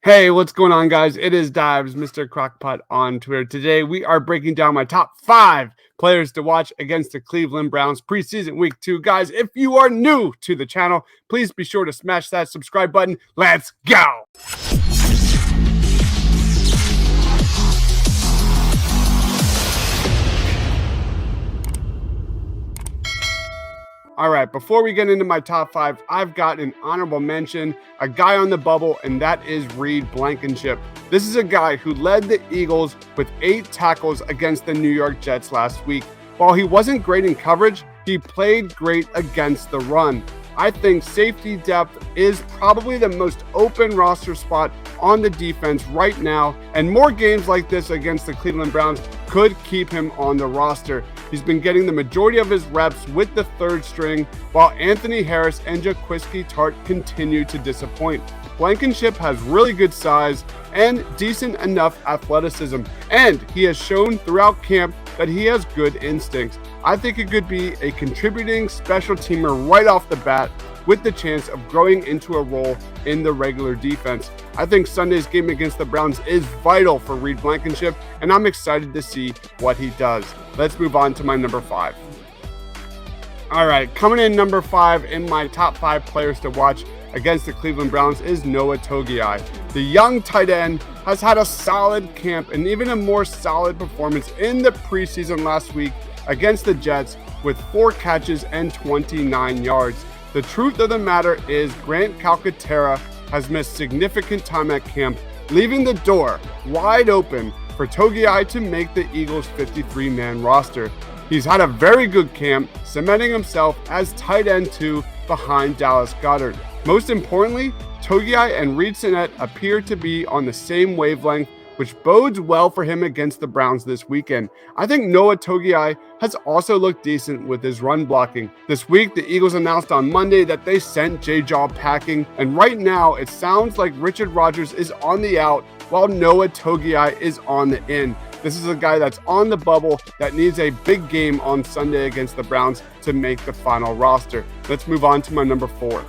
Hey, what's going on, guys? It is Dives, Mr. Crockpot on Twitter. Today, we are breaking down my top 5 players to watch against the Cleveland Browns preseason week 2. Guys, if you are new to the channel, please be sure to smash that subscribe button. Let's go! All right, before we get into my top 5, I've got an honorable mention, a guy on the bubble, and that is Reed Blankenship. This is a guy who led the Eagles with 8 tackles against the New York Jets last week. While he wasn't great in coverage, he played great against the run. I think safety depth is probably the most open roster spot on the defense right now, and more games like this against the Cleveland Browns could keep him on the roster. He's been getting the majority of his reps with the third string, while Anthony Harris and Jaquiski Tart continue to disappoint. Blankenship has really good size and decent enough athleticism, and he has shown throughout camp that he has good instincts. I think it could be a contributing special teamer right off the bat with the chance of growing into a role in the regular defense. I think Sunday's game against the Browns is vital for Reed Blankenship, and I'm excited to see what he does. Let's move on to my number 5. All right, coming in number 5 in my top 5 players to watch against the Cleveland Browns is Noah Togiai. The young tight end has had a solid camp and even a more solid performance in the preseason last week against the Jets with 4 catches and 29 yards. The truth of the matter is Grant Calcaterra has missed significant time at camp, leaving the door wide open for Togiai to make the Eagles' 53-man roster. He's had a very good camp, cementing himself as tight end 2 behind Dallas Goedert. Most importantly, Togiai and Reed Sinnett appear to be on the same wavelength, which bodes well for him against the Browns this weekend. I think Noah Togiai has also looked decent with his run blocking. This week, the Eagles announced on Monday that they sent J-Jaw packing, and right now it sounds like Richard Rodgers is on the out while Noah Togiai is on the in. This is a guy that's on the bubble that needs a big game on Sunday against the Browns to make the final roster. Let's move on to my number 4.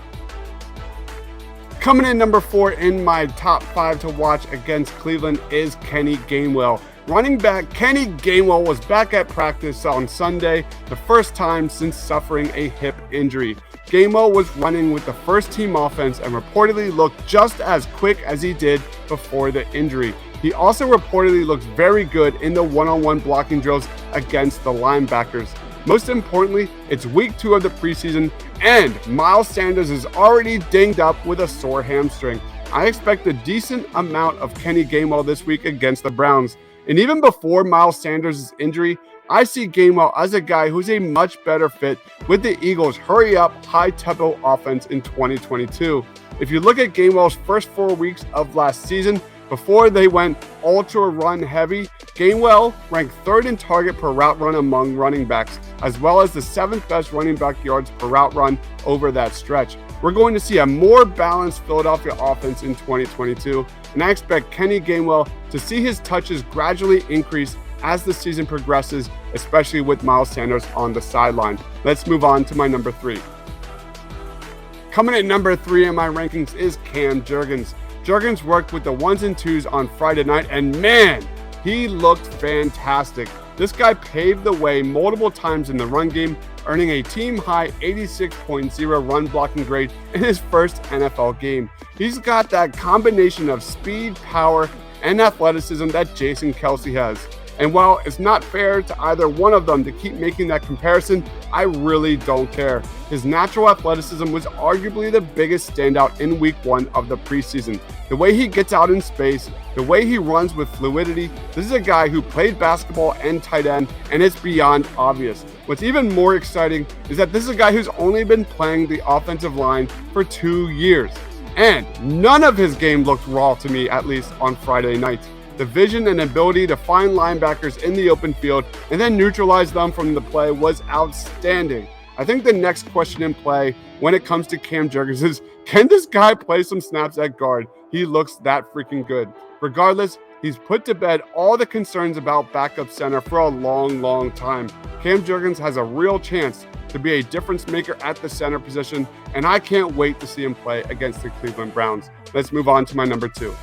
Coming in number 4 in my top 5 to watch against Cleveland is Kenny Gainwell. Running back Kenny Gainwell was back at practice on Sunday, the first time since suffering a hip injury. Gainwell was running with the first team offense and reportedly looked just as quick as he did before the injury. He also reportedly looks very good in the one-on-one blocking drills against the linebackers. Most importantly, it's week 2 of the preseason, and Miles Sanders is already dinged up with a sore hamstring. I expect a decent amount of Kenny Gainwell this week against the Browns. And even before Miles Sanders' injury, I see Gainwell as a guy who's a much better fit with the Eagles' hurry-up, high-tempo offense in 2022. If you look at Gainwell's first 4 weeks of last season, before they went ultra run heavy, Gainwell ranked 3rd in target per route run among running backs, as well as the 7th best running back yards per route run over that stretch. We're going to see a more balanced Philadelphia offense in 2022, and I expect Kenny Gainwell to see his touches gradually increase as the season progresses, especially with Miles Sanders on the sideline. Let's move on to my number 3. Coming at number 3 in my rankings is Cam Jurgens. Jurgens worked with the 1s and 2s on Friday night, and man, he looked fantastic. This guy paved the way multiple times in the run game, earning a team-high 86.0 run blocking grade in his first NFL game. He's got that combination of speed, power, and athleticism that Jason Kelce has. And while it's not fair to either one of them to keep making that comparison, I really don't care. His natural athleticism was arguably the biggest standout in week 1 of the preseason. The way he gets out in space, the way he runs with fluidity, this is a guy who played basketball and tight end, and it's beyond obvious. What's even more exciting is that this is a guy who's only been playing the offensive line for 2 years. And none of his game looked raw to me, at least on Friday night. The vision and ability to find linebackers in the open field and then neutralize them from the play was outstanding. I think the next question in play when it comes to Cam Jurgens is, can this guy play some snaps at guard? He looks that freaking good. Regardless, he's put to bed all the concerns about backup center for a long time. Cam Jurgens has a real chance to be a difference maker at the center position, and I can't wait to see him play against the Cleveland Browns. Let's move on to my number 2.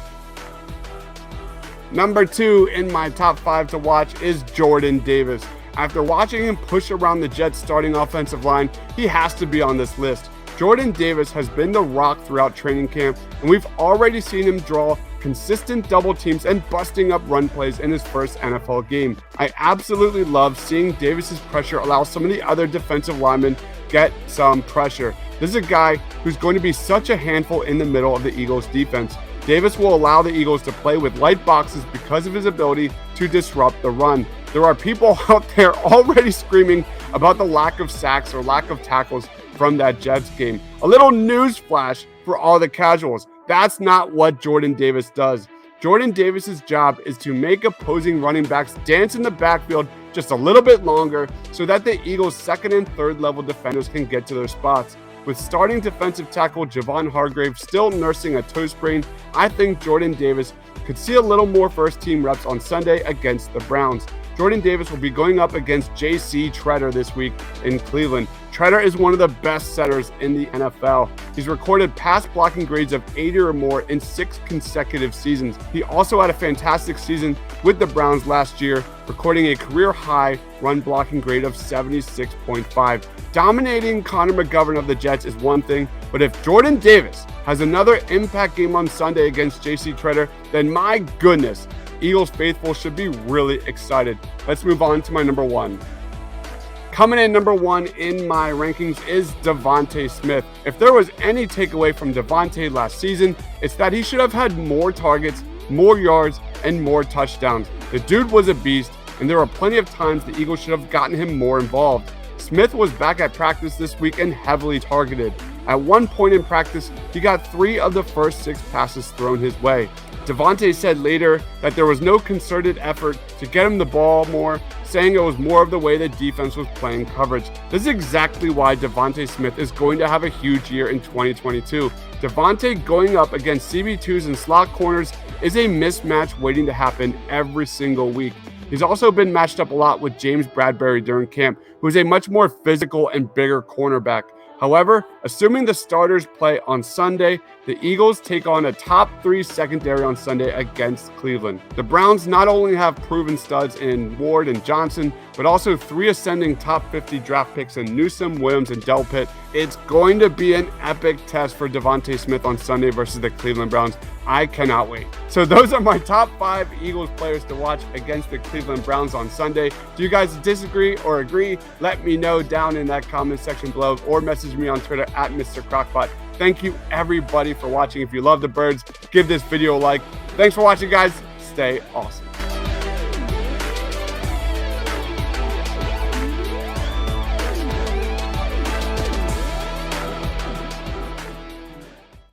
Number 2 in my top 5 to watch is Jordan Davis. After watching him push around the Jets' starting offensive line, he has to be on this list. Jordan Davis has been the rock throughout training camp, and we've already seen him draw consistent double teams and busting up run plays in his first NFL game. I absolutely love seeing Davis's pressure allow some of the other defensive linemen get some pressure. This is a guy who's going to be such a handful in the middle of the Eagles' defense. Davis will allow the Eagles to play with light boxes because of his ability to disrupt the run. There are people out there already screaming about the lack of sacks or lack of tackles from that Jets game. A little news flash for all the casuals. That's not what Jordan Davis does. Jordan Davis's job is to make opposing running backs dance in the backfield just a little bit longer so that the Eagles' second and third level defenders can get to their spots. With starting defensive tackle Javon Hargrave still nursing a toe sprain, I think Jordan Davis could see a little more first-team reps on Sunday against the Browns. Jordan Davis will be going up against J.C. Tretter this week in Cleveland. Tretter is one of the best setters in the NFL. He's recorded pass blocking grades of 80 or more in 6 consecutive seasons. He also had a fantastic season with the Browns last year, recording a career-high run blocking grade of 76.5. Dominating Connor McGovern of the Jets is one thing, but if Jordan Davis has another impact game on Sunday against J.C. Tretter, then my goodness, Eagles faithful should be really excited. Let's move on to my number 1. Coming in number 1 in my rankings is Devontae Smith. If there was any takeaway from Devontae last season, it's that he should have had more targets, more yards, and more touchdowns. The dude was a beast, and there were plenty of times the Eagles should have gotten him more involved. Smith was back at practice this week and heavily targeted. At one point in practice, he got 3 of the first 6 passes thrown his way. Devontae said later that there was no concerted effort to get him the ball more, saying it was more of the way the defense was playing coverage. This is exactly why Devontae Smith is going to have a huge year in 2022. Devontae going up against CB2s and slot corners is a mismatch waiting to happen every single week. He's also been matched up a lot with James Bradbury during camp, who is a much more physical and bigger cornerback. However, assuming the starters play on Sunday, the Eagles take on a top 3 secondary on Sunday against Cleveland. The Browns not only have proven studs in Ward and Johnson, but also 3 ascending top 50 draft picks in Newsome, Williams, and Delpit. It's going to be an epic test for Devontae Smith on Sunday versus the Cleveland Browns. I cannot wait. So those are my top 5 Eagles players to watch against the Cleveland Browns on Sunday. Do you guys disagree or agree? Let me know down in that comment section below or message me on Twitter at Mr. Crockpot. Thank you everybody for watching. If you love the birds, give this video a like. Thanks for watching, guys. Stay awesome.